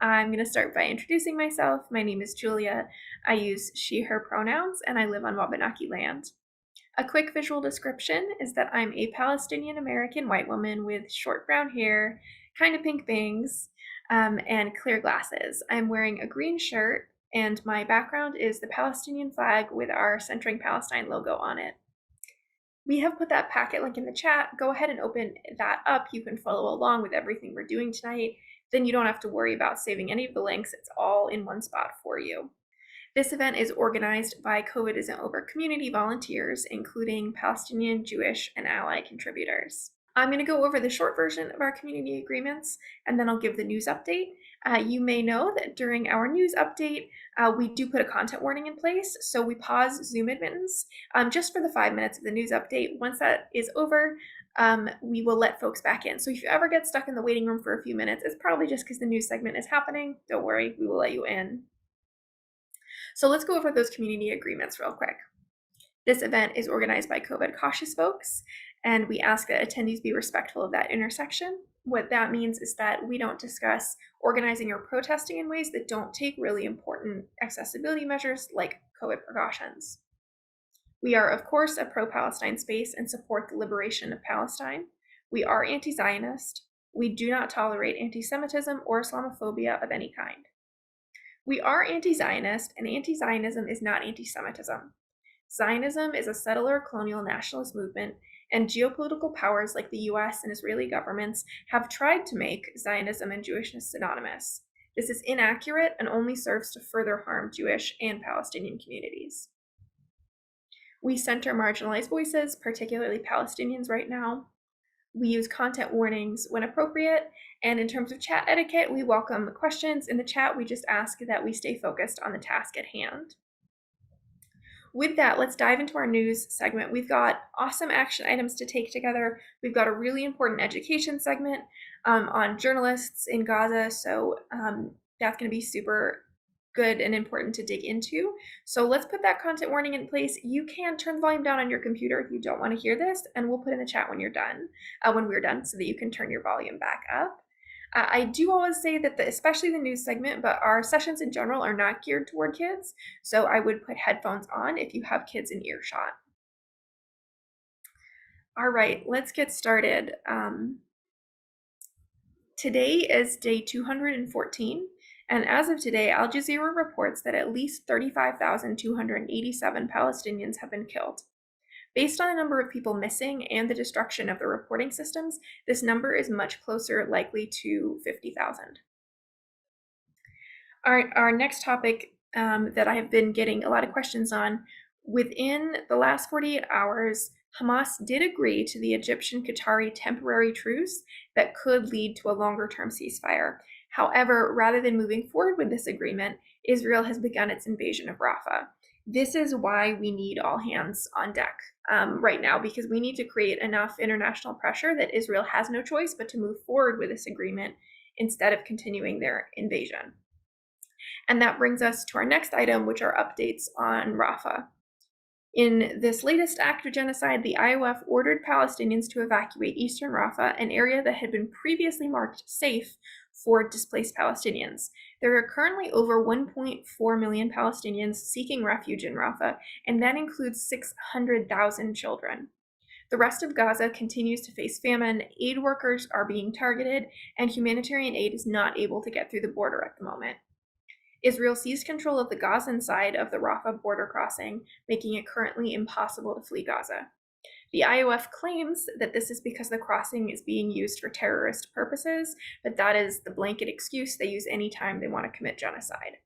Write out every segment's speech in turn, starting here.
I'm going to start by introducing myself. My name is Julia. I use she, her pronouns, and I live on Wabanaki land. A quick visual description is that I'm a Palestinian American white woman with short brown hair, kind of pink bangs, and clear glasses. I'm wearing a green shirt, and my background is the Palestinian flag with our Centering Palestine logo on it. We have put that packet link in the chat. Go ahead and open that up. You can follow along with everything we're doing tonight. Then you don't have to worry about saving any of the links. It's all in one spot for you. This event is organized by COVID Isn't Over community volunteers, including Palestinian, Jewish, and ally contributors. I'm going to go over the short version of our community agreements, and then I'll give the news update. You may know that during our news update, we do put a content warning in place, so we pause Zoom admittance just for the 5 minutes of the news update. Once that is over, we will let folks back in. So if you ever get stuck in the waiting room for a few minutes, it's probably just because the news segment is happening. Don't worry, we will let you in. So let's go over those community agreements real quick. This event is organized by COVID cautious folks, and we ask that attendees be respectful of that intersection. What that means is that we don't discuss organizing or protesting in ways that don't take really important accessibility measures like COVID precautions. We are, of course, a pro-Palestine space and support the liberation of Palestine. We are anti-Zionist. We do not tolerate anti-Semitism or Islamophobia of any kind. We are anti-Zionist, and anti-Zionism is not anti-Semitism. Zionism is a settler colonial nationalist movement, and geopolitical powers like the US and Israeli governments have tried to make Zionism and Jewishness synonymous. This is inaccurate and only serves to further harm Jewish and Palestinian communities. We center marginalized voices, particularly Palestinians right now. We use content warnings when appropriate, and in terms of chat etiquette, we welcome questions in the chat. We just ask that we stay focused on the task at hand. With that, let's dive into our news segment. We've got awesome action items to take together. We've got a really important education segment on journalists in Gaza, so that's going to be super good and important to dig into. So let's put that content warning in place. You can turn the volume down on your computer if you don't want to hear this, and we'll put in the chat when you're done, when we're done, so that you can turn your volume back up. I do always say that especially the news segment, but our sessions in general are not geared toward kids, so I would put headphones on if you have kids in earshot. All right, let's get started. Today is day 214, and as of today, Al Jazeera reports that at least 35,287 Palestinians have been killed. Based on the number of people missing and the destruction of the reporting systems, this number is much closer, likely to 50,000. Our next topic that I have been getting a lot of questions on, within the last 48 hours, Hamas did agree to the Egyptian-Qatari temporary truce that could lead to a longer-term ceasefire. However, rather than moving forward with this agreement, Israel has begun its invasion of Rafah. This is why we need all hands on deck right now, because we need to create enough international pressure that Israel has no choice but to move forward with this agreement instead of continuing their invasion. And that brings us to our next item, which are updates on Rafah. In this latest act of genocide, the IOF ordered Palestinians to evacuate eastern Rafah, an area that had been previously marked safe for displaced Palestinians. There are currently over 1.4 million Palestinians seeking refuge in Rafah, and that includes 600,000 children. The rest of Gaza continues to face famine, aid workers are being targeted, and humanitarian aid is not able to get through the border at the moment. Israel seized control of the Gazan side of the Rafah border crossing, making it currently impossible to flee Gaza. The IOF claims that this is because the crossing is being used for terrorist purposes, but that is the blanket excuse they use anytime they want to commit genocide.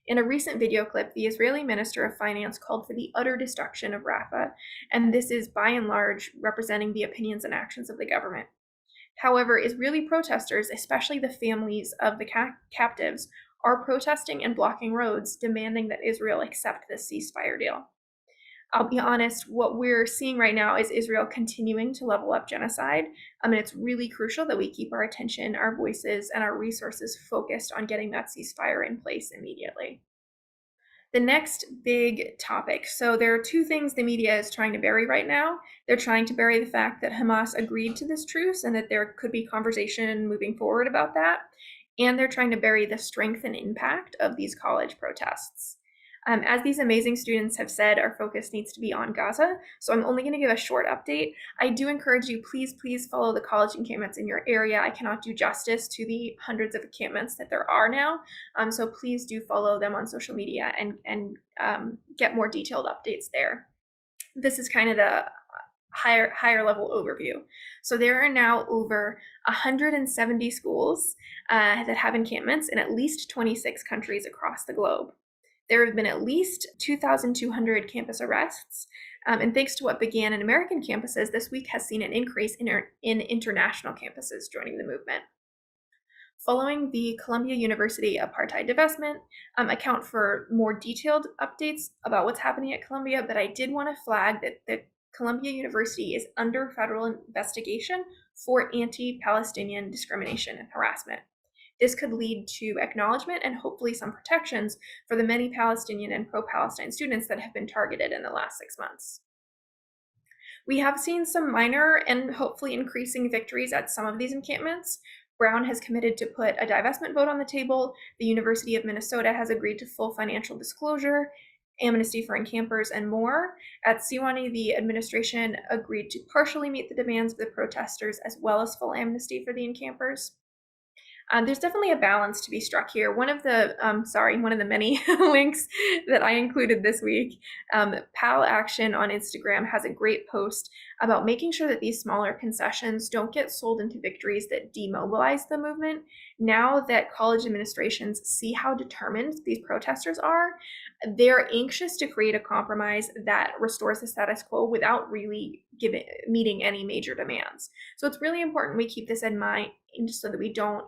In a recent video clip, the Israeli Minister of Finance called for the utter destruction of Rafah, and this is by and large representing the opinions and actions of the government. However, Israeli protesters, especially the families of the captives, are protesting and blocking roads, demanding that Israel accept this ceasefire deal. I'll be honest, what we're seeing right now is Israel continuing to level up genocide. And it's really crucial that we keep our attention, our voices, and our resources focused on getting that ceasefire in place immediately. The next big topic. So there are two things the media is trying to bury right now. They're trying to bury the fact that Hamas agreed to this truce and that there could be conversation moving forward about that. and they're trying to bury the strength and impact of these college protests. As these amazing students have said, our focus needs to be on Gaza, so I'm only going to give a short update. I do encourage you, please follow the college encampments in your area. I cannot do justice to the hundreds of encampments that there are now, so please do follow them on social media and get more detailed updates there. This is kind of the higher level overview. So there are now over 170 schools that have encampments in at least 26 countries across the globe. There have been at least 2,200 campus arrests, and thanks to what began in American campuses, this week has seen an increase in international campuses joining the movement. Following the Columbia University apartheid divestment, account for more detailed updates about what's happening at Columbia, but I did want to flag that Columbia University is under federal investigation for anti-Palestinian discrimination and harassment. This could lead to acknowledgement and hopefully some protections for the many Palestinian and pro-Palestine students that have been targeted in the last 6 months. We have seen some minor and hopefully increasing victories at some of these encampments. Brown has committed to put a divestment vote on the table. The University of Minnesota has agreed to full financial disclosure, amnesty for encampers, and more. At Sewanee, the administration agreed to partially meet the demands of the protesters as well as full amnesty for the encampers. There's definitely a balance to be struck here. One of the many links that I included this week, Pal Action on Instagram has a great post about making sure that these smaller concessions don't get sold into victories that demobilize the movement. Now that college administrations see how determined these protesters are, they're anxious to create a compromise that restores the status quo without really meeting any major demands. So it's really important we keep this in mind so that we don't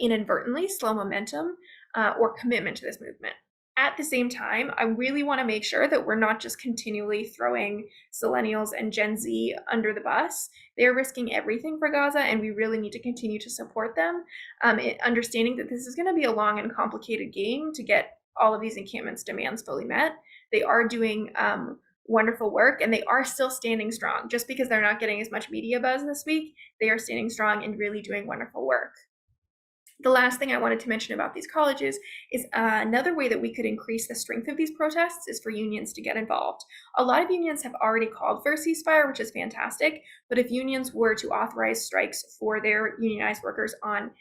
inadvertently slow momentum or commitment to this movement. At the same time, I really want to make sure that we're not just continually throwing Millennials and Gen Z under the bus. They're risking everything for Gaza, and we really need to continue to support them, understanding that this is going to be a long and complicated game to get all of these encampments' demands fully met. They are doing wonderful work, and they are still standing strong. Just because they're not getting as much media buzz this week, they are standing strong and really doing wonderful work. The last thing I wanted to mention about these colleges is another way that we could increase the strength of these protests is for unions to get involved. A lot of unions have already called for a ceasefire, which is fantastic, but if unions were to authorize strikes for their unionized workers on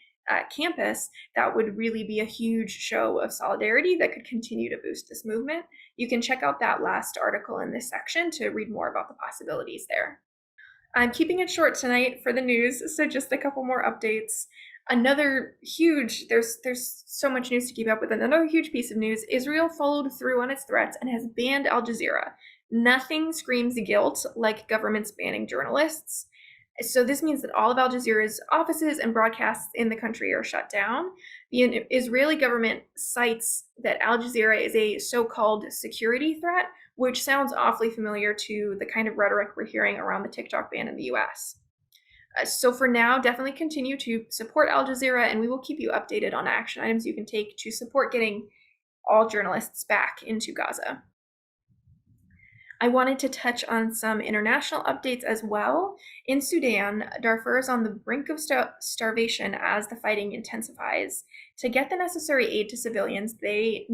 campus, that would really be a huge show of solidarity that could continue to boost this movement. You can check out that last article in this section to read more about the possibilities there. I'm keeping it short tonight for the news, so just a couple more updates. Another huge, there's so much news to keep up with. Another huge piece of news, Israel followed through on its threats and has banned Al Jazeera. Nothing screams guilt like governments banning journalists. So this means that all of Al Jazeera's offices and broadcasts in the country are shut down. The Israeli government cites that Al Jazeera is a so-called security threat, which sounds awfully familiar to the kind of rhetoric we're hearing around the TikTok ban in the US. So for now, definitely continue to support Al Jazeera, and we will keep you updated on action items you can take to support getting all journalists back into Gaza. I wanted to touch on some international updates as well. In Sudan, Darfur is on the brink of starvation as the fighting intensifies. To get the necessary aid to civilians, the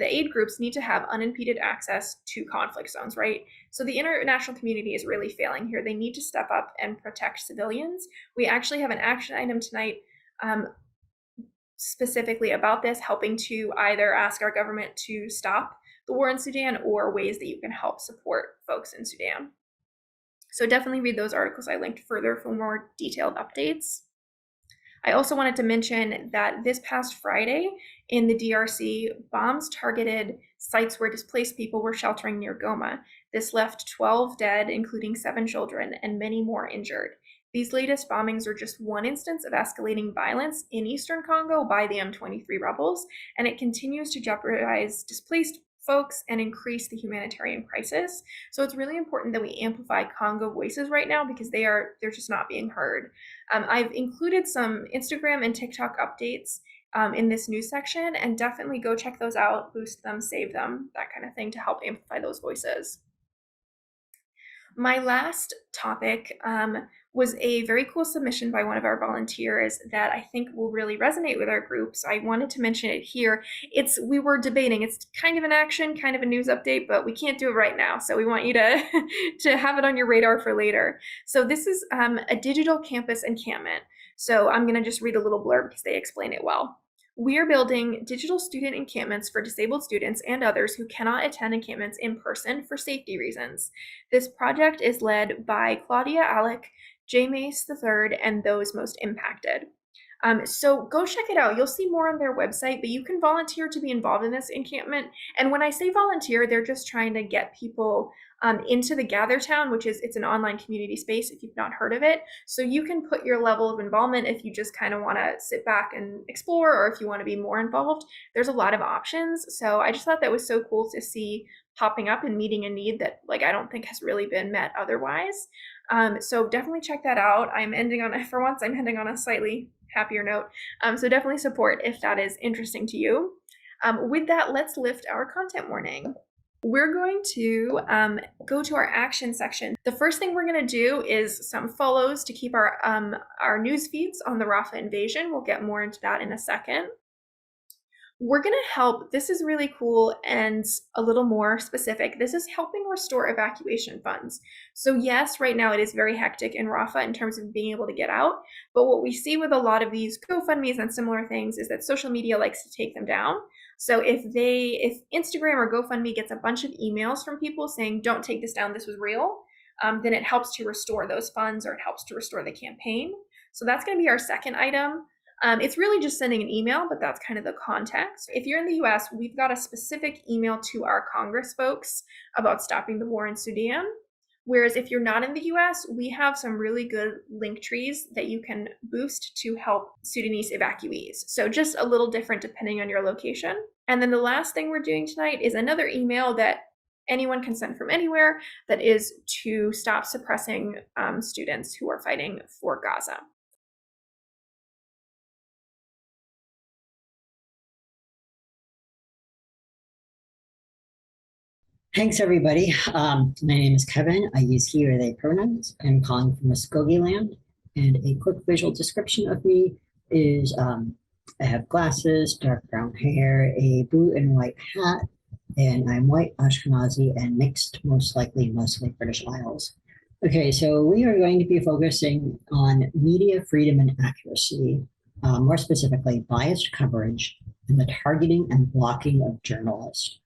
aid groups need to have unimpeded access to conflict zones, right? So the international community is really failing here. They need to step up and protect civilians. We actually have an action item tonight specifically about this, helping to either ask our government to stop the war in Sudan or ways that you can help support folks in Sudan. So definitely read those articles I linked further for more detailed updates. I also wanted to mention that this past Friday in the DRC, bombs targeted sites where displaced people were sheltering near Goma. This left 12 dead, including 7 children, and many more injured. These latest bombings are just one instance of escalating violence in eastern Congo by the M23 rebels, and it continues to jeopardize displaced folks and increase the humanitarian crisis. So it's really important that we amplify Congo voices right now because they're just not being heard. I've included some Instagram and TikTok updates in this news section, and definitely go check those out, boost them, save them, that kind of thing to help amplify those voices. My last topic was a very cool submission by one of our volunteers that I think will really resonate with our group. So I wanted to mention it here. We were debating. It's kind of an action, kind of a news update, but we can't do it right now. So we want you to to have it on your radar for later. So this is a digital campus encampment. So I'm going to just read a little blurb because they explain it well. We are building digital student encampments for disabled students and others who cannot attend encampments in person for safety reasons. This project is led by Claudia Alec, J. Mace III, and those most impacted. So go check it out. You'll see more on their website, but you can volunteer to be involved in this encampment. And when I say volunteer, they're just trying to get people into the Gather Town, it's an online community space if you've not heard of it. So you can put your level of involvement if you just kind of want to sit back and explore, or if you want to be more involved. There's a lot of options. So I just thought that was so cool to see popping up and meeting a need that I don't think has really been met otherwise. So definitely check that out. I'm ending on a slightly happier note. So definitely support if that is interesting to you. With that, let's lift our content warning. We're going to go to our action section. The first thing we're going to do is some follows to keep our news feeds on the Rafah invasion. We'll get more into that in a second. We're going to help. This is really cool and a little more specific. This is helping restore evacuation funds. So yes, right now it is very hectic in Rafah in terms of being able to get out. But what we see with a lot of these GoFundMes and similar things is that social media likes to take them down. So if Instagram or GoFundMe gets a bunch of emails from people saying, don't take this down, this was real, then it helps to restore those funds, or it helps to restore the campaign. So that's going to be our second item. It's really just sending an email, but that's kind of the context. If you're in the US, we've got a specific email to our Congress folks about stopping the war in Sudan. Whereas if you're not in the US, we have some really good link trees that you can boost to help Sudanese evacuees. So just a little different depending on your location. And then the last thing we're doing tonight is another email that anyone can send from anywhere that is to stop suppressing students who are fighting for Gaza. Thanks, everybody. My name is Kevin. I use he or they pronouns. I'm calling from Muskogee land. And a quick visual description of me is I have glasses, dark brown hair, a blue and white hat, and I'm white, Ashkenazi, and mixed, most likely mostly British Isles. Okay, so we are going to be focusing on media freedom and accuracy, more specifically biased coverage and the targeting and blocking of journalists.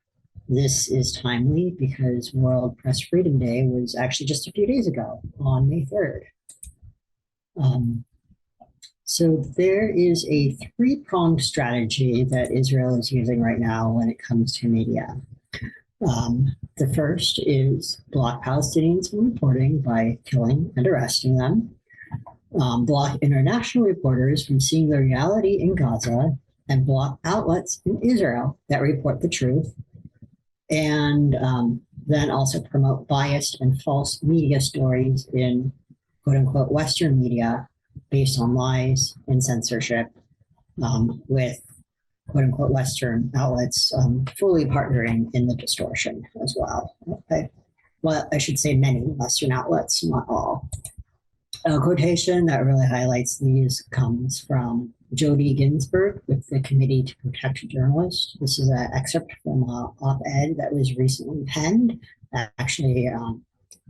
This is timely because World Press Freedom Day was actually just a few days ago on May 3rd. So there is a three-pronged strategy that Israel is using right now when it comes to media. The first is block Palestinians from reporting by killing and arresting them, block international reporters from seeing the reality in Gaza, and block outlets in Israel that report the truth, and then also promote biased and false media stories in quote unquote Western media based on lies and censorship, with quote unquote Western outlets fully partnering in the distortion as well. Well, I should say many Western outlets, not all. A quotation that really highlights these comes from Jody Ginsburg with the Committee to Protect Journalists. This is an excerpt from an op-ed that was recently penned, actually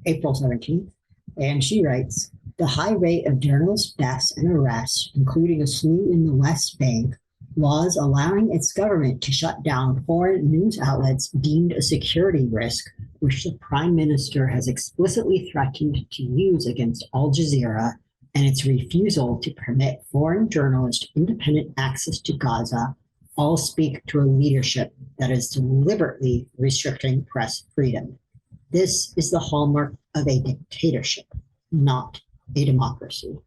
April 17th. And she writes, "The high rate of journalist deaths and arrests, including a slew in the West Bank, laws allowing its government to shut down foreign news outlets deemed a security risk, which the Prime Minister has explicitly threatened to use against Al Jazeera, and its refusal to permit foreign journalists independent access to Gaza, all speak to a leadership that is deliberately restricting press freedom. This is the hallmark of a dictatorship, not a democracy."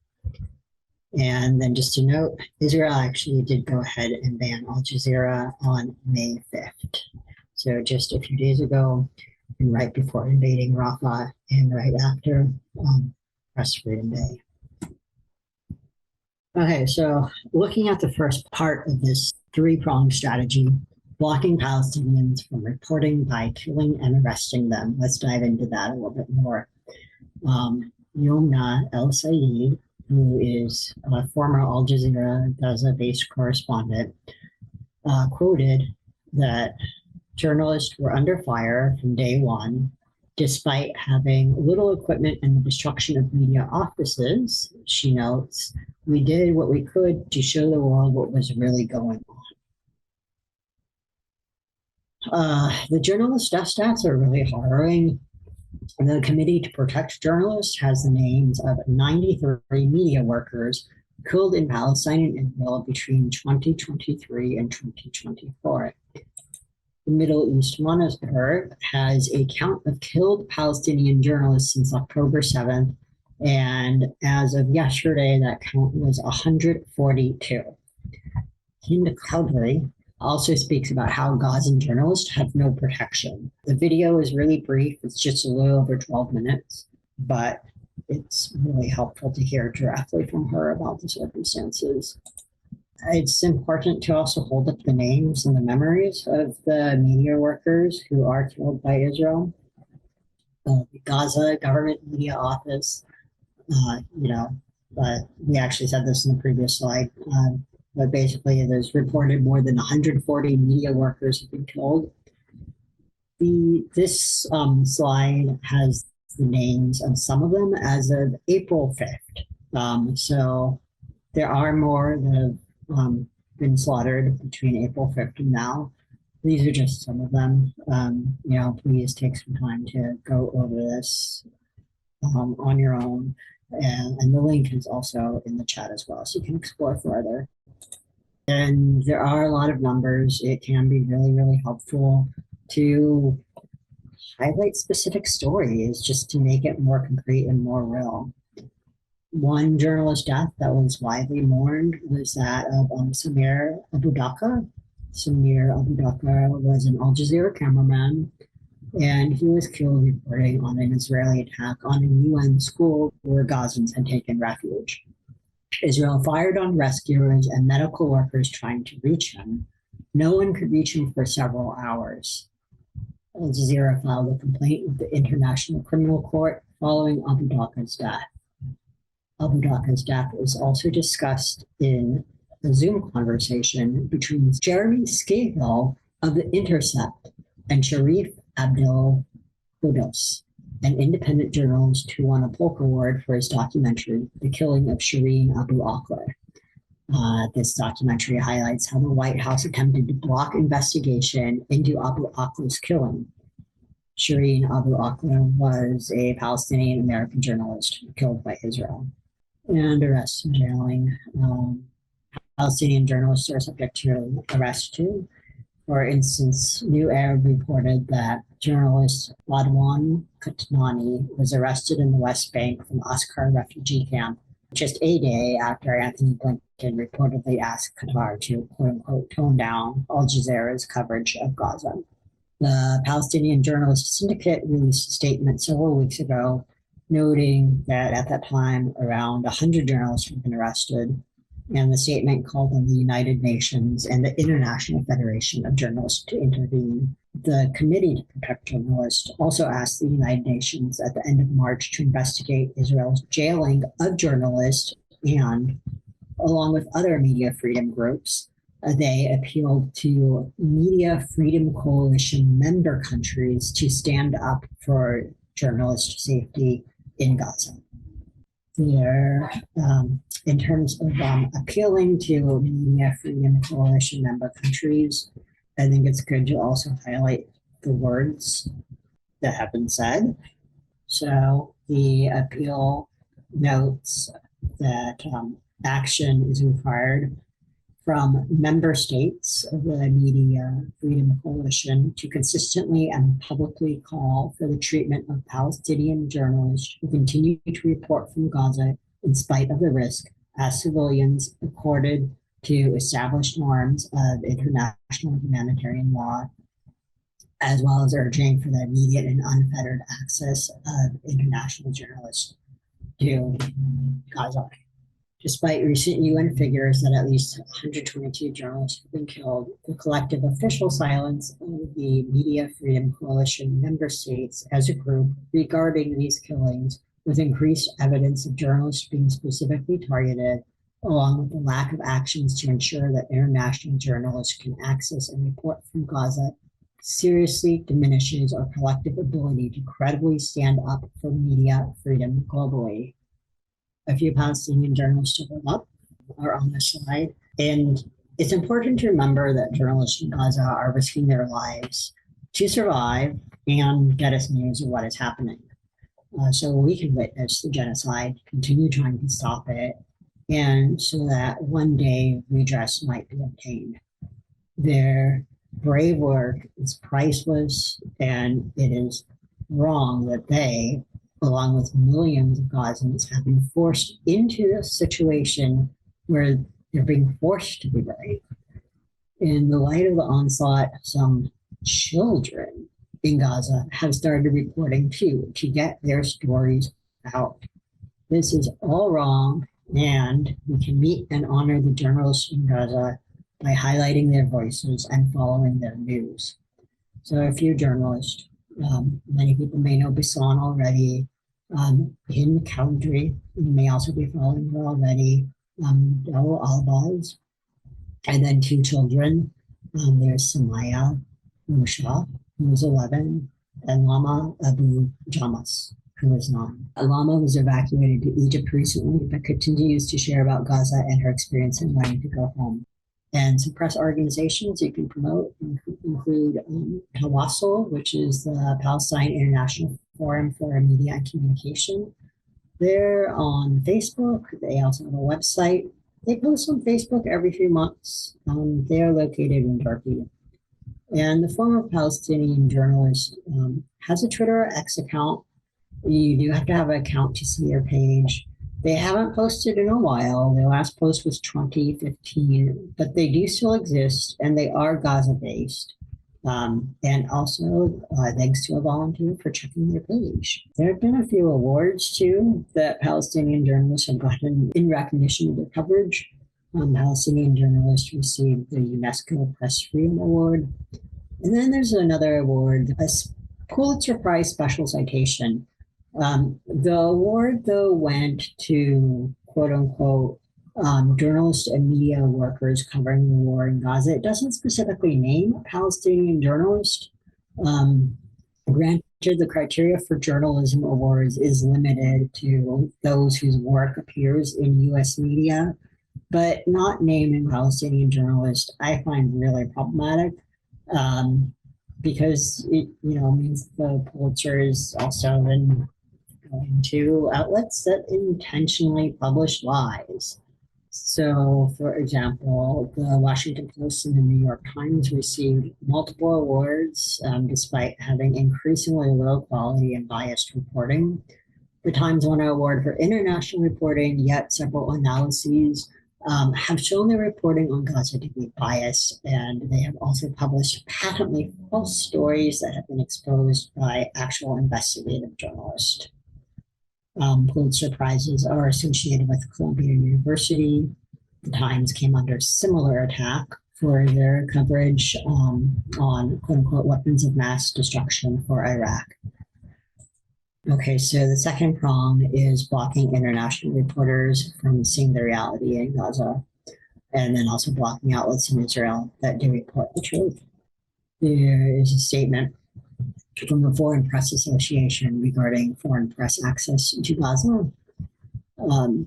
And then just to note, Israel actually did go ahead and ban Al Jazeera on May 5th. So just a few days ago, and right before invading Rafah and right after Press Freedom Day. Okay, so looking at the first part of this three-pronged strategy, blocking Palestinians from reporting by killing and arresting them. Let's dive into that a little bit more. Yomna El Sayed, who is a former Al Jazeera Gaza-based correspondent, quoted that journalists were under fire from day one, despite having little equipment and the destruction of media offices. She notes, we did what we could to show the world what was really going on. The journalist death stats are really harrowing. The Committee to Protect Journalists has the names of 93 media workers killed in Palestine and Israel between 2023 and 2024. The Middle East Monitor has a count of killed Palestinian journalists since October 7th, and as of yesterday, that count was 142. Hind Khaldari also speaks about how Gazan journalists have no protection. The video is really brief, it's just a little over 12 minutes, but it's really helpful to hear directly from her about the circumstances. It's important to also hold up the names and the memories of the media workers who are killed by Israel. The Gaza Government Media Office, but we actually said this in the previous slide, but basically there's reported more than 140 media workers have been killed. This slide has the names of some of them as of April 5th. So there are more that have been slaughtered between April 5th and now. These are just some of them. Please take some time to go over this on your own. And the link is also in the chat as well, so you can explore further. And there are a lot of numbers. It can be really, really helpful to highlight specific stories just to make it more concrete and more real. One journalist death that was widely mourned was that of Samir Abu Dhaka. Samir Abu Dhaka was an Al Jazeera cameraman, and he was killed reporting on an Israeli attack on a UN school where Gazans had taken refuge. Israel fired on rescuers and medical workers trying to reach him. No one could reach him for several hours. Al Jazeera filed a complaint with the International Criminal Court following Abu Dhaka's death. Abu Dhaka's death was also discussed in a Zoom conversation between Jeremy Scahill of The Intercept and Sharif Abdel Quddus, an independent journalist who won a Polk Award for his documentary, The Killing of Shireen Abu Akleh. This documentary highlights how the White House attempted to block investigation into Abu Akleh's killing. Shireen Abu Akleh was a Palestinian American journalist killed by Israel. And arrest and jailing. Palestinian journalists are subject to arrest too. For instance, New Arab reported that journalist Ladwan Katnani was arrested in the West Bank from Askar refugee camp just a day after Anthony Blinken reportedly asked Qatar to, quote-unquote, tone down Al Jazeera's coverage of Gaza. The Palestinian Journalist Syndicate released a statement several weeks ago noting that at that time around 100 journalists had been arrested, and the statement called on the United Nations and the International Federation of Journalists to intervene. The Committee to Protect Journalists also asked the United Nations at the end of March to investigate Israel's jailing of journalists, and along with other media freedom groups, they appealed to Media Freedom Coalition member countries to stand up for journalist safety in Gaza. In terms of appealing to Media Freedom Coalition member countries, I think it's good to also highlight the words that have been said. So the appeal notes that action is required from member states of the Media Freedom Coalition to consistently and publicly call for the treatment of Palestinian journalists who continue to report from Gaza in spite of the risk as civilians accorded to established norms of international humanitarian law, as well as urging for the immediate and unfettered access of international journalists to Gaza. Despite recent UN figures that at least 122 journalists have been killed, the collective official silence of the Media Freedom Coalition member states as a group regarding these killings with increased evidence of journalists being specifically targeted, along with the lack of actions to ensure that international journalists can access and report from Gaza, seriously diminishes our collective ability to credibly stand up for media freedom globally. A few Palestinian journalists stood up are on this slide. And it's important to remember that journalists in Gaza are risking their lives to survive and get us news of what is happening. So we can witness the genocide, continue trying to stop it, and so that one day redress might be obtained. Their brave work is priceless, and it is wrong that they, along with millions of Gazans, have been forced into this situation where they're being forced to be brave. In the light of the onslaught, some children in Gaza have started reporting too, to get their stories out. This is all wrong, and we can meet and honor the journalists in Gaza by highlighting their voices and following their news. So a few journalists, many people may know Bisan already, in Cowdrey, you may also be following her already, Del Albaz, and then two children. There's Samaya Musha, who was 11, and Lama Abu Jamas, who was 9. Lama was evacuated to Egypt recently, but continues to share about Gaza and her experience in wanting to go home. And some press organizations you can promote include Hawassil, which is the Palestine International Forum for Media and Communication. They're on Facebook. They also have a website. They post on Facebook every few months. They are located in Turkey. And the former Palestinian journalist has a Twitter or X account. You do have to have an account to see their page. They haven't posted in a while. Their last post was 2015, but they do still exist, and they are Gaza-based. And also, thanks to a volunteer for checking their page. There have been a few awards, too, that Palestinian journalists have gotten in recognition of their coverage. Palestinian journalists received the UNESCO Press Freedom Award. And then there's another award, a Pulitzer Prize Special Citation. The award, though, went to, quote unquote, journalists and media workers covering the war in Gaza. It doesn't specifically name a Palestinian journalist. Granted, the criteria for journalism awards is limited to those whose work appears in U.S. media, but not naming Palestinian journalists I find really problematic. Because it means the Pulitzer is also then going to outlets that intentionally publish lies. So, for example, the Washington Post and the New York Times received multiple awards despite having increasingly low quality and biased reporting. The Times won an award for international reporting, yet several analyses have shown their reporting on Gaza to be biased, and they have also published patently false stories that have been exposed by actual investigative journalists. Pulitzer Prizes are associated with Columbia University. The Times came under similar attack for their coverage on quote unquote weapons of mass destruction for Iraq. Okay, so the second prong is blocking international reporters from seeing the reality in Gaza, and then also blocking outlets in Israel that do report the truth. There is a statement from the Foreign Press Association regarding foreign press access to Gaza.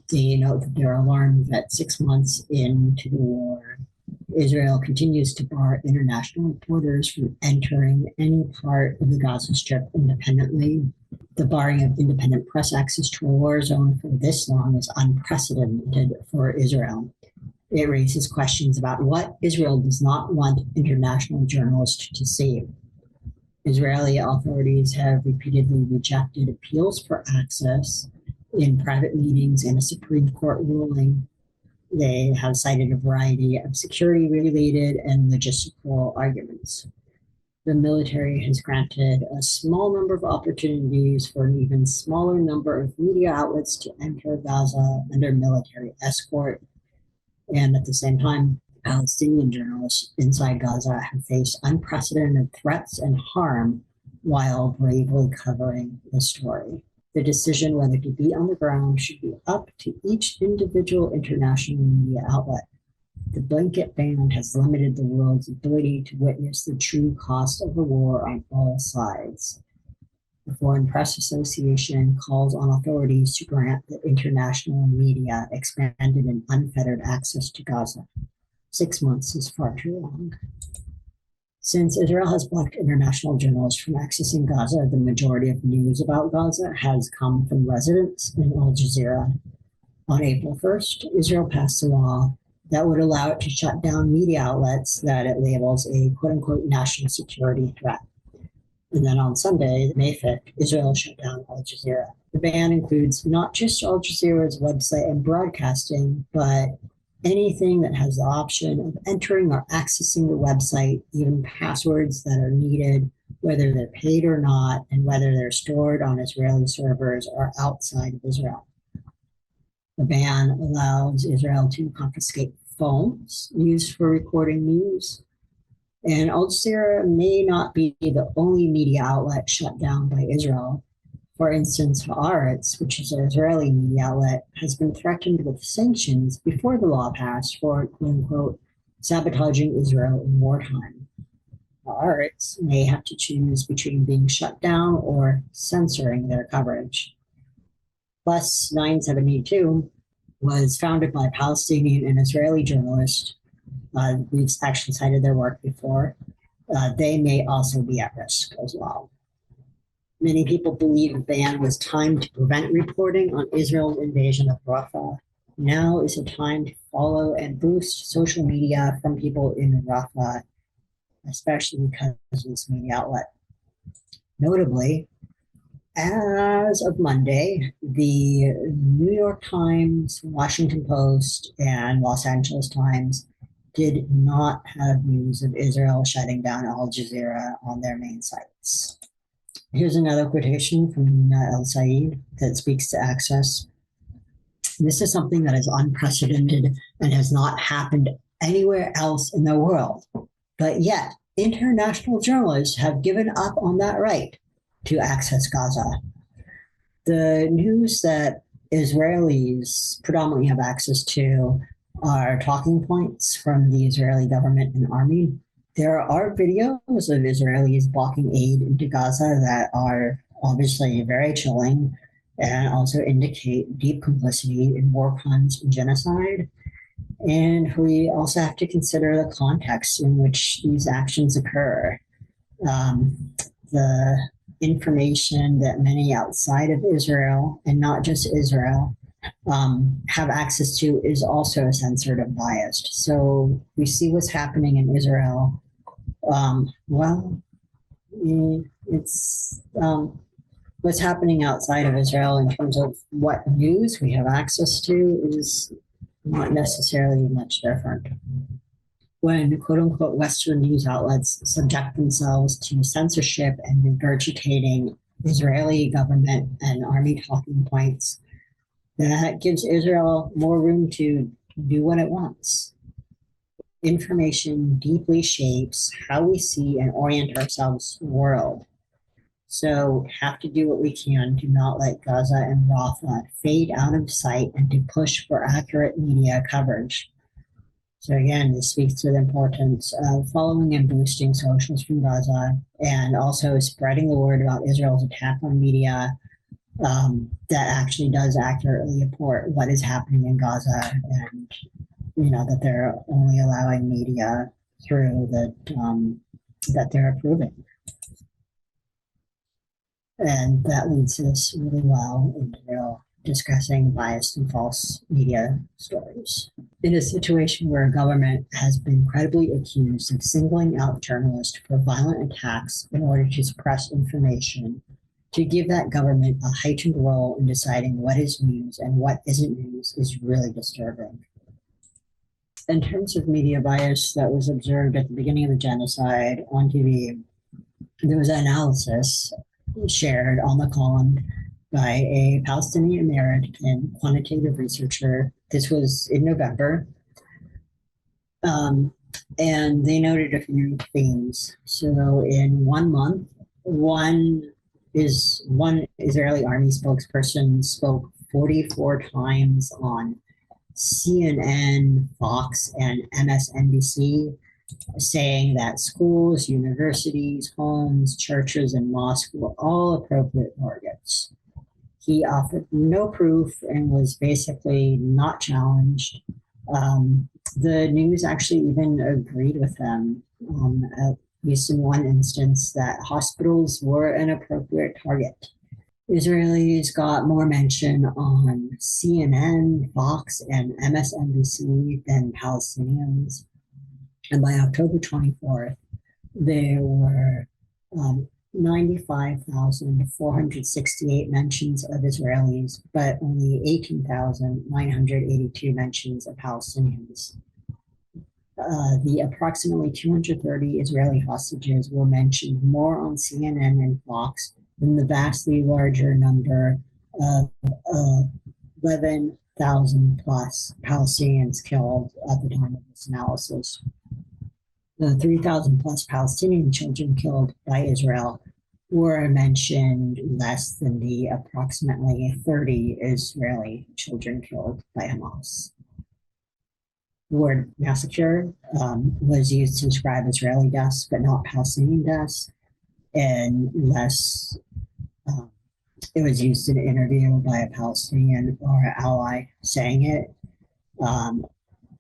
They note that they're alarmed that 6 months into the war, Israel continues to bar international reporters from entering any part of the Gaza Strip independently. The barring of independent press access to a war zone for this long is unprecedented for Israel. It raises questions about what Israel does not want international journalists to see. Israeli authorities have repeatedly rejected appeals for access in private meetings and a Supreme Court ruling. They have cited a variety of security-related and logistical arguments. The military has granted a small number of opportunities for an even smaller number of media outlets to enter Gaza under military escort. And at the same time, Palestinian journalists inside Gaza have faced unprecedented threats and harm while bravely covering the story. The decision whether to be on the ground should be up to each individual international media outlet. The blanket ban has limited the world's ability to witness the true cost of the war on all sides. The Foreign Press Association calls on authorities to grant the international media expanded and unfettered access to Gaza. 6 months is far too long. Since Israel has blocked international journalists from accessing Gaza, the majority of news about Gaza has come from residents in Al Jazeera. On April 1st, Israel passed a law that would allow it to shut down media outlets that it labels a quote-unquote national security threat. And then on Sunday, May 5th, Israel shut down Al Jazeera. The ban includes not just Al Jazeera's website and broadcasting, but anything that has the option of entering or accessing the website, even passwords that are needed, whether they're paid or not, and whether they're stored on Israeli servers or outside of Israel. The ban allows Israel to confiscate phones used for recording news. And Al Jazeera may not be the only media outlet shut down by Israel. For instance, Haaretz, which is an Israeli media outlet, has been threatened with sanctions before the law passed for, quote-unquote, sabotaging Israel in wartime. Haaretz may have to choose between being shut down or censoring their coverage. Plus, 972 was founded by Palestinian and Israeli journalists. We've actually cited their work before. They may also be at risk as well. Many people believe the ban was timed to prevent reporting on Israel's invasion of Rafah. Now is a time to follow and boost social media from people in Rafah, especially because of this media outlet. Notably, as of Monday, the New York Times, Washington Post, and Los Angeles Times did not have news of Israel shutting down Al Jazeera on their main sites. Here's another quotation from Nina El Said that speaks to access. This is something that is unprecedented and has not happened anywhere else in the world. But yet, international journalists have given up on that right to access Gaza. The news that Israelis predominantly have access to are talking points from the Israeli government and army. There are videos of Israelis blocking aid into Gaza that are obviously very chilling and also indicate deep complicity in war crimes and genocide. And we also have to consider the context in which these actions occur. The information that many outside of Israel, and not just Israel, have access to is also censored and biased. So we see what's happening in Israel. It's what's happening outside of Israel in terms of what news we have access to is not necessarily much different. When quote-unquote Western news outlets subject themselves to censorship and regurgitating Israeli government and army talking points, that gives Israel more room to do what it wants. Information deeply shapes how we see and orient ourselves to the world. So have to do what we can to not let Gaza and Rafah fade out of sight and to push for accurate media coverage. So again, this speaks to the importance of following and boosting socials from Gaza and also spreading the word about Israel's attack on media that actually does accurately report what is happening in Gaza, and that they're only allowing media through that they're approving. And that leads us really well into discussing biased and false media stories. In a situation where a government has been credibly accused of singling out journalists for violent attacks in order to suppress information, to give that government a heightened role in deciding what is news and what isn't news is really disturbing. In terms of media bias that was observed at the beginning of the genocide on TV, there was an analysis shared on the column by a Palestinian American quantitative researcher. This was in November. And they noted a few themes. So in 1 month, one is one Israeli army spokesperson spoke 44 times on CNN, Fox, and MSNBC, saying that schools, universities, homes, churches, and mosques were all appropriate targets. He offered no proof and was basically not challenged. The news actually even agreed with him, at least in one instance, that hospitals were an appropriate target. Israelis got more mention on CNN, Fox, and MSNBC than Palestinians. And by October 24th, there were 95,468 mentions of Israelis, but only 18,982 mentions of Palestinians. The approximately 230 Israeli hostages were mentioned more on CNN and Fox than the vastly larger number of 11,000 plus Palestinians killed at the time of this analysis. The 3,000 plus Palestinian children killed by Israel were mentioned less than the approximately 30 Israeli children killed by Hamas. The word massacre was used to describe Israeli deaths, but not Palestinian deaths, unless it was used in an interview by a Palestinian or an ally saying it,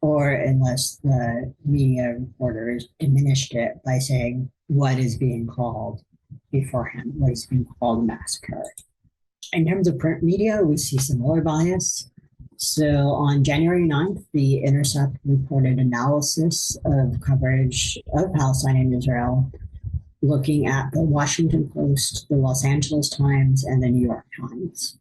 or unless the media reporters diminished it by saying what is being called beforehand, what is being called a massacre. In terms of print media, we see similar bias. So on January 9th, The Intercept reported analysis of coverage of Palestine and Israel, looking at the Washington Post, the Los Angeles Times, and the New York Times.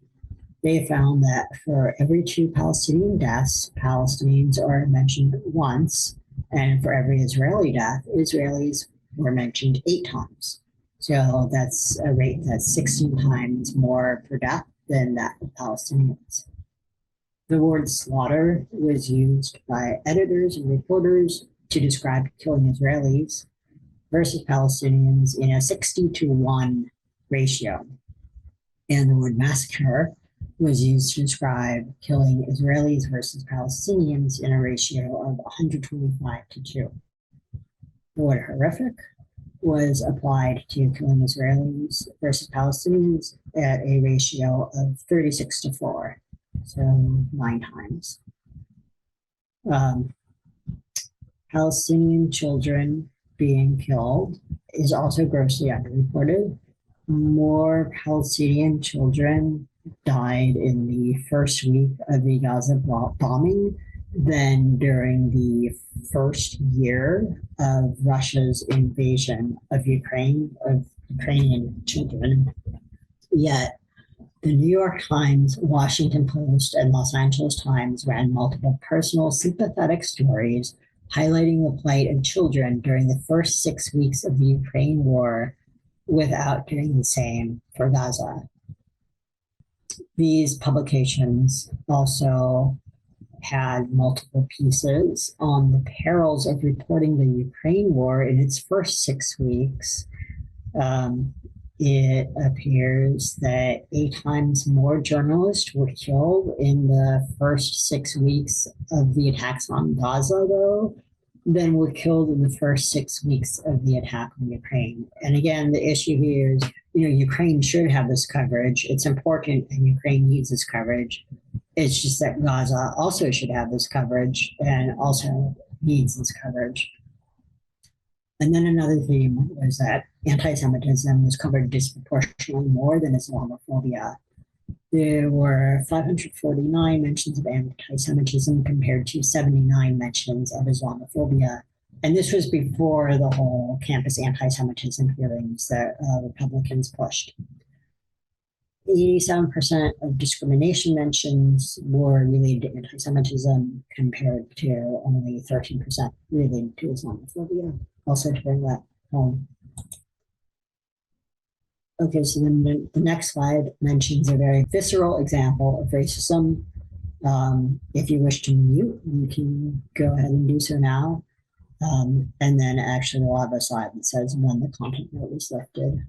They found that for every 2 Palestinian deaths, Palestinians are mentioned once, and for every Israeli death, Israelis were mentioned 8 times. So that's a rate that's 16 times more per death than that of Palestinians. The word slaughter was used by editors and reporters to describe killing Israelis versus Palestinians in a 60-1 ratio. And the word massacre was used to describe killing Israelis versus Palestinians in a ratio of 125-2. The word horrific was applied to killing Israelis versus Palestinians at a ratio of 36-4, so 9 times. Palestinian children being killed is also grossly underreported. More Palestinian children died in the first week of the Gaza bombing than during the first year of Russia's invasion of Ukraine, of Ukrainian children. Yet, the New York Times, Washington Post, and Los Angeles Times ran multiple personal sympathetic stories highlighting the plight of children during the first 6 weeks of the Ukraine war without doing the same for Gaza. These publications also had multiple pieces on the perils of reporting the Ukraine war in its first 6 weeks. It appears that 8 times more journalists were killed in the first 6 weeks of the attacks on Gaza, though, than were killed in the first 6 weeks of the attack on Ukraine. And again, the issue here is, Ukraine should have this coverage. It's important, and Ukraine needs this coverage. It's just that Gaza also should have this coverage and also needs this coverage. And then another theme was that anti-Semitism was covered disproportionately more than Islamophobia. There were 549 mentions of anti-Semitism compared to 79 mentions of Islamophobia. And this was before the whole campus anti-Semitism hearings that Republicans pushed. 87% of discrimination mentions were related to anti-Semitism compared to only 13% related to Islamophobia. Also to bring that home. Okay, so then the next slide mentions a very visceral example of racism. If you wish to mute, you can go ahead and do so now. And then actually we'll have a slide that says when the content note is lifted.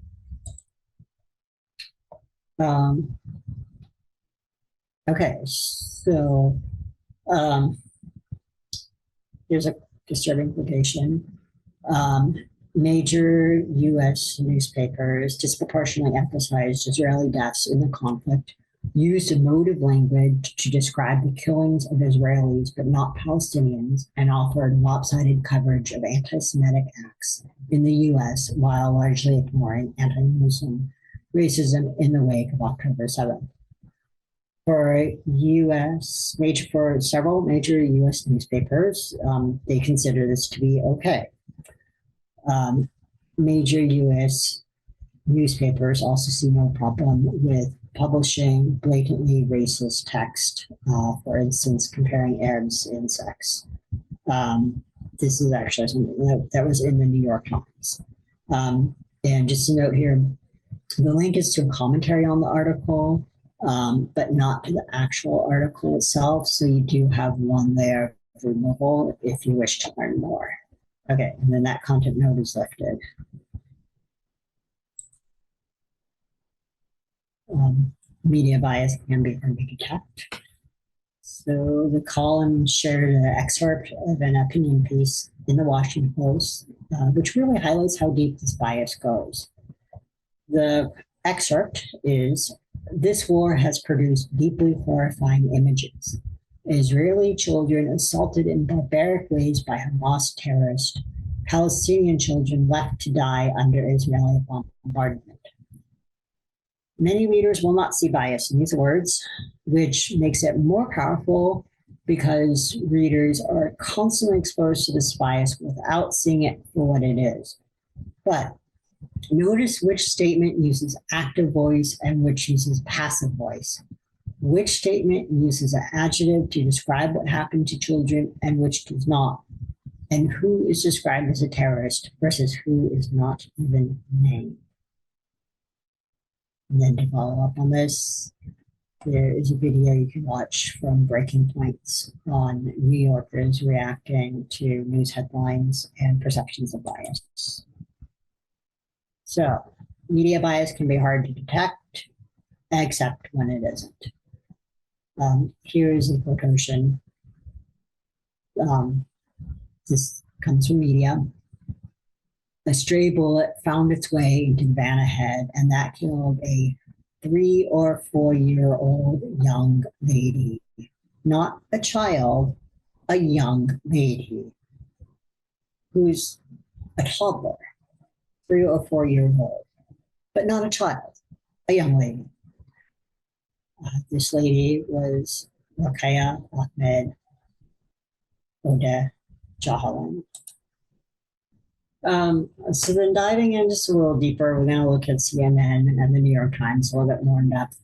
Um, okay, so um, here's a disturbing quotation. Um, Major U.S. newspapers disproportionately emphasized Israeli deaths in the conflict, used emotive language to describe the killings of Israelis but not Palestinians, and offered lopsided coverage of anti Semitic acts in the U.S. while largely ignoring anti Muslim racism in the wake of October 7th. For several major U.S. newspapers, they consider this to be okay. Major U.S. newspapers also see no problem with publishing blatantly racist text, for instance, comparing Arabs in sex. This is actually something that was in the New York Times. And just a note here, the link is to a commentary on the article, but not to the actual article itself. So you do have one there removable if you wish to learn more. Okay, and then that content note is lifted. Media bias can be hard to detect. So the column shared an excerpt of an opinion piece in the Washington Post, which really highlights how deep this bias goes. The excerpt is, "This war has produced deeply horrifying images. Israeli children assaulted in barbaric ways by Hamas terrorists, Palestinian children left to die under Israeli bombardment." Many readers will not see bias in these words, which makes it more powerful because readers are constantly exposed to this bias without seeing it for what it is. But notice which statement uses active voice and which uses passive voice. Which statement uses an adjective to describe what happened to children and which does not. And who is described as a terrorist versus who is not even named. And then to follow up on this, there is a video you can watch from Breaking Points on New Yorkers reacting to news headlines and perceptions of bias. So, media bias can be hard to detect, except when it isn't. Here is a quotation. This comes from Medium. "A stray bullet found its way into the van ahead, and that killed a 3 or 4-year-old young lady. Not a child, a young lady who's a toddler, 3 or 4 years old, but not a child, a young lady." This lady was Rakaya Ahmed Odeh Jahalan. So then diving in just a little deeper, we're going to look at CNN and the New York Times a little bit more in depth.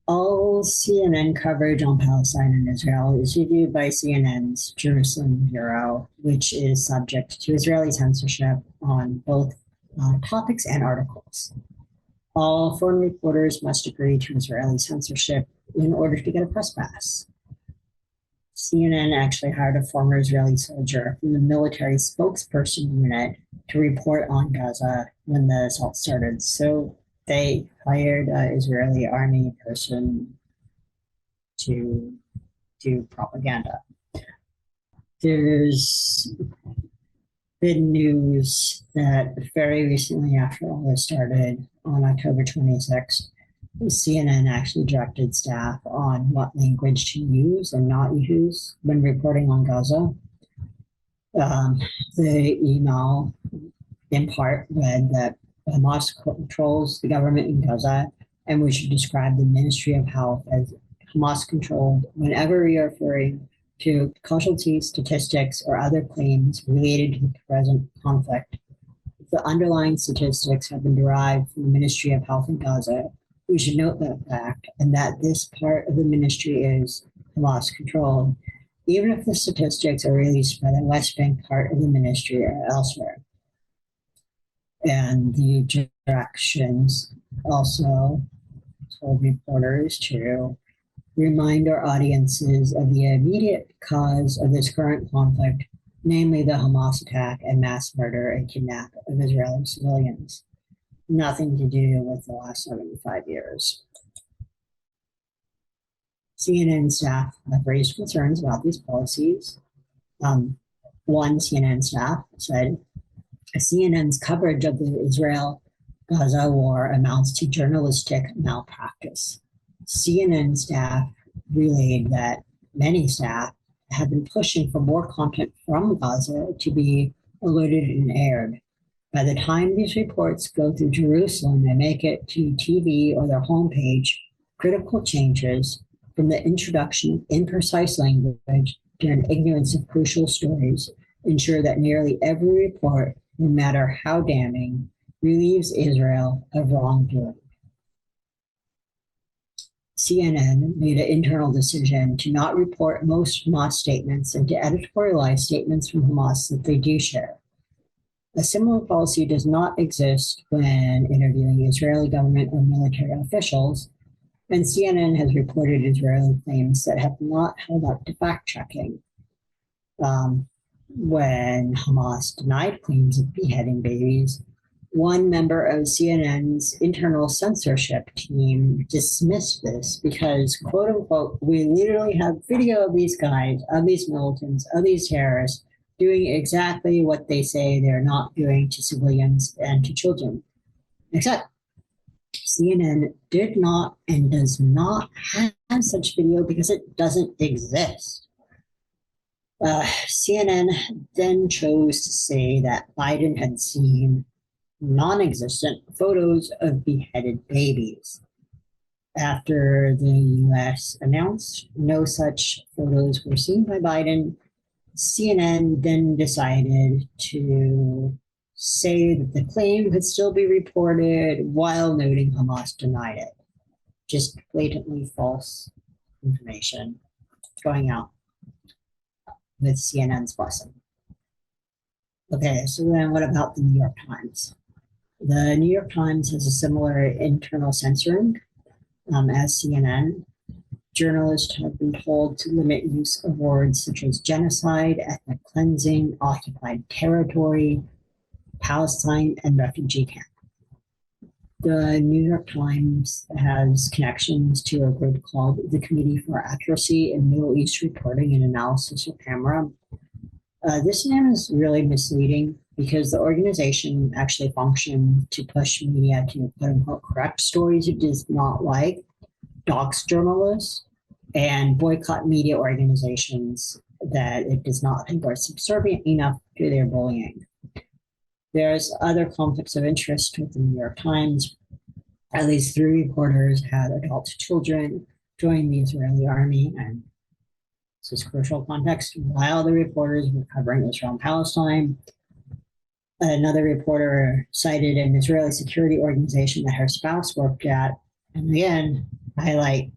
All CNN coverage on Palestine and Israel is reviewed by CNN's Jerusalem Bureau, which is subject to Israeli censorship on both topics and articles. All foreign reporters must agree to Israeli censorship in order to get a press pass. CNN actually hired a former Israeli soldier from the military spokesperson unit to report on Gaza when the assault started. So they hired an Israeli army person to do propaganda. There's been news that very recently after all this started, on October 26th, CNN actually directed staff on what language to use and not use when reporting on Gaza. The email, in part, read that Hamas controls the government in Gaza, and we should describe the Ministry of Health as Hamas controlled whenever we are referring to casualties, statistics, or other claims related to the present conflict. If the underlying statistics have been derived from the Ministry of Health in Gaza, we should note that fact and that this part of the ministry is Hamas controlled, even if the statistics are released by the West Bank part of the ministry or elsewhere. And the directions also told reporters to remind our audiences of the immediate cause of this current conflict, namely the Hamas attack and mass murder and kidnap of Israeli civilians. Nothing to do with the last 75 years. CNN staff have raised concerns about these policies. One CNN staff said, CNN's coverage of the Israel-Gaza war amounts to journalistic malpractice. CNN staff relayed that many staff have been pushing for more content from Gaza to be alerted and aired. By the time these reports go through Jerusalem and make it to TV or their homepage, critical changes from the introduction of imprecise language to an ignorance of crucial stories ensure that nearly every report, no matter how damning, relieves Israel of wrongdoing. CNN made an internal decision to not report most Hamas statements and to editorialize statements from Hamas that they do share. A similar policy does not exist when interviewing Israeli government or military officials, and CNN has reported Israeli claims that have not held up to fact-checking. When Hamas denied claims of beheading babies, one member of CNN's internal censorship team dismissed this because, quote unquote, we literally have video of these guys, of these militants, of these terrorists doing exactly what they say they're not doing to civilians and to children. Except CNN did not and does not have such video because it doesn't exist. CNN then chose to say that Biden had seen non-existent photos of beheaded babies. After the US announced no such photos were seen by Biden, CNN then decided to say that the claim could still be reported while noting Hamas denied it. Just blatantly false information going out with CNN's blessing. Okay, so then what about the New York Times? The New York Times has a similar internal censoring as CNN. Journalists have been told to limit use of words such as genocide, ethnic cleansing, occupied territory, Palestine, and refugee camp. The New York Times has connections to a group called the Committee for Accuracy in Middle East Reporting and Analysis, or CAMERA. This name is really misleading because the organization actually functioned to push media to quote unquote correct stories it does not like, dox journalists, and boycott media organizations that it does not think are subservient enough to their bullying. There's other conflicts of interest with the New York Times. At least 3 reporters had adult children join the Israeli army, and this is crucial context, while the reporters were covering Israel and Palestine. Another reporter cited an Israeli security organization that her spouse worked at, and again, highlight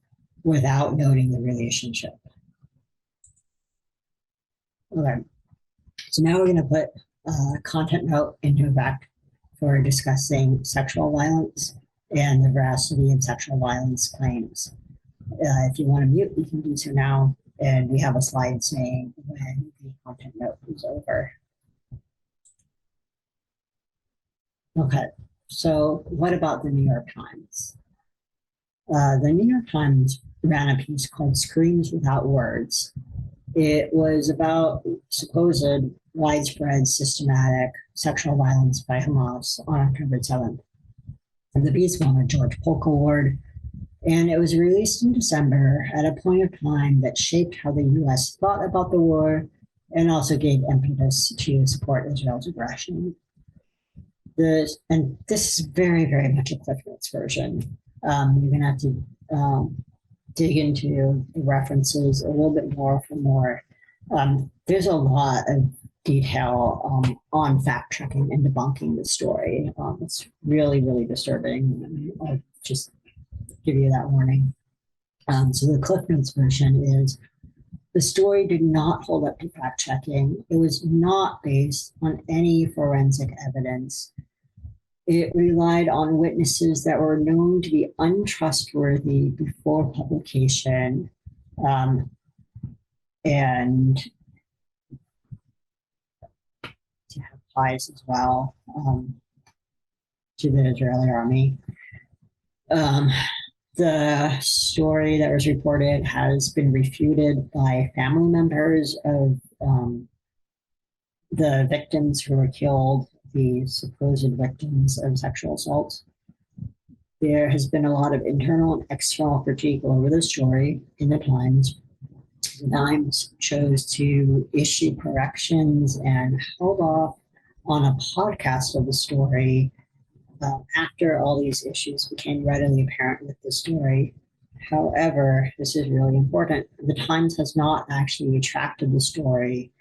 without noting the relationship. Okay, so now we're going to put content note into effect for discussing sexual violence and the veracity of sexual violence claims. If you want to mute, you can do so now, and we have a slide saying when the content note is over. Okay, so what about the New York Times? The New York Times ran a piece called Screams Without Words. It was about supposed widespread systematic sexual violence by Hamas on October 7th. And the piece won a George Polk Award, and it was released in December at a point of time that shaped how the US thought about the war and also gave impetus to support Israel's aggression. This is very, very much a Cliff Notes version. You're going to have to dig into the references a little bit more for more. There's a lot of detail on fact checking and debunking the story. It's really, really disturbing. I'll just give you that warning. So the Cliff Notes version is the story did not hold up to fact checking. It was not based on any forensic evidence. It relied on witnesses that were known to be untrustworthy before publication, and to have ties as well to the Israeli army. The story that was reported has been refuted by family members of the victims who were killed, the supposed victims of sexual assault. There has been a lot of internal and external critique over the story in the Times. The Times chose to issue corrections and held off on a podcast of the story after all these issues became readily apparent with the story. However, this is really important. The Times has not actually retracted the story,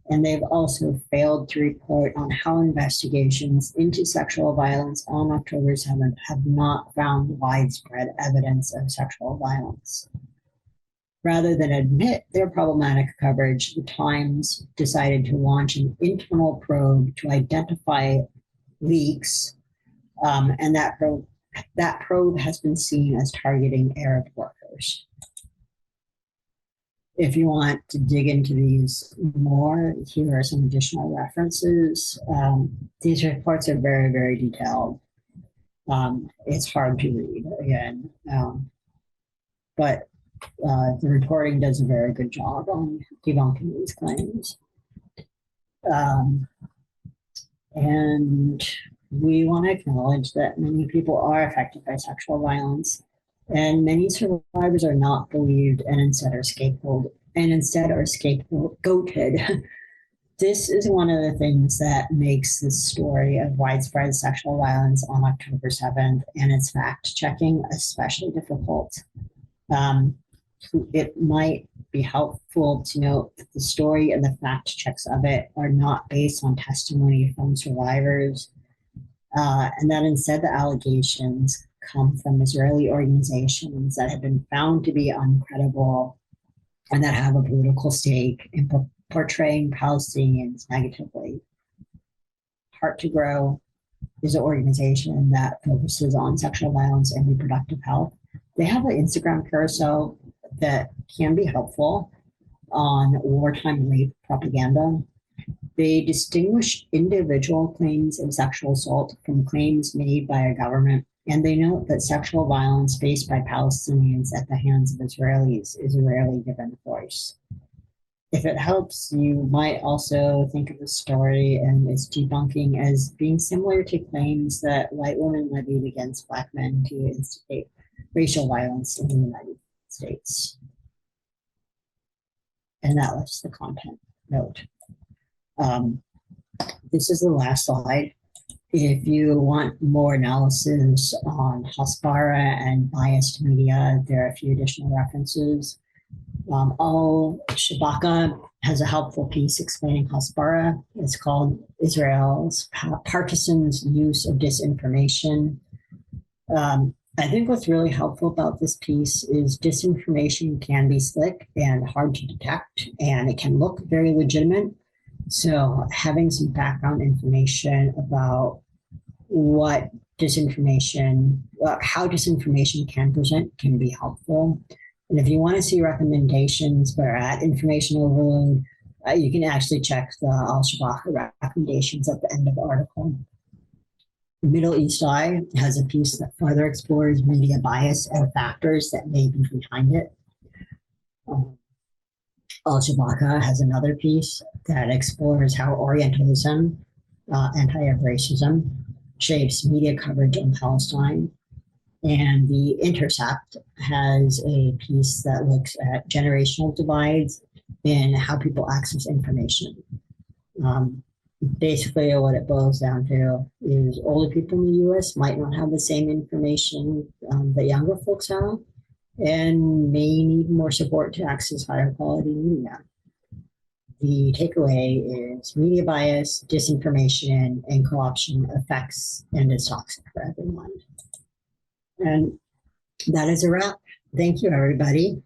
and they've also failed to report on how investigations into sexual violence on October 7th have not found widespread evidence of sexual violence. Rather than admit their problematic coverage, the Times decided to launch an internal probe to identify leaks, and that probe has been seen as targeting Arab workers. If you want to dig into these more, here are some additional references. These reports are very, very detailed. It's hard to read again, but the reporting does a very good job on debunking these claims. And we want to acknowledge that many people are affected by sexual violence, and many survivors are not believed and instead are scapegoated. This is one of the things that makes this story of widespread sexual violence on October 7th and its fact-checking especially difficult. It might be helpful to note that the story and the fact checks of it are not based on testimony from survivors, and that instead the allegations come from Israeli organizations that have been found to be uncredible and that have a political stake in portraying Palestinians negatively. Heart to Grow is an organization that focuses on sexual violence and reproductive health. They have an Instagram carousel that can be helpful on wartime rape propaganda. They distinguish individual claims of sexual assault from claims made by a government, and they note that sexual violence faced by Palestinians at the hands of Israelis is rarely given voice. If it helps, you might also think of the story and its debunking as being similar to claims that white women levied against Black men to instigate racial violence in the United States. And that lifts the content note. This is the last slide. If you want more analysis on Hasbara and biased media, there are a few additional references. Al-Shabaka has a helpful piece explaining Hasbara. It's called Israel's Partisans' Use of Disinformation. I think what's really helpful about this piece is disinformation can be slick and hard to detect, and it can look very legitimate. So having some background information about what disinformation, how disinformation can present can be helpful. And if you want to see recommendations for at information overload, you can actually check the Al-Shabaka recommendations at the end of the article. Middle East Eye has a piece that further explores media bias and factors that may be behind it. Al-Shabaka has another piece that explores how Orientalism, anti-Arab racism, shapes media coverage in Palestine. And The Intercept has a piece that looks at generational divides in how people access information. Basically, what it boils down to is older people in the US might not have the same information that younger folks have and may need more support to access higher quality media. The takeaway is media bias, disinformation, and co-option affects and is toxic for everyone. And that is a wrap. Thank you, everybody.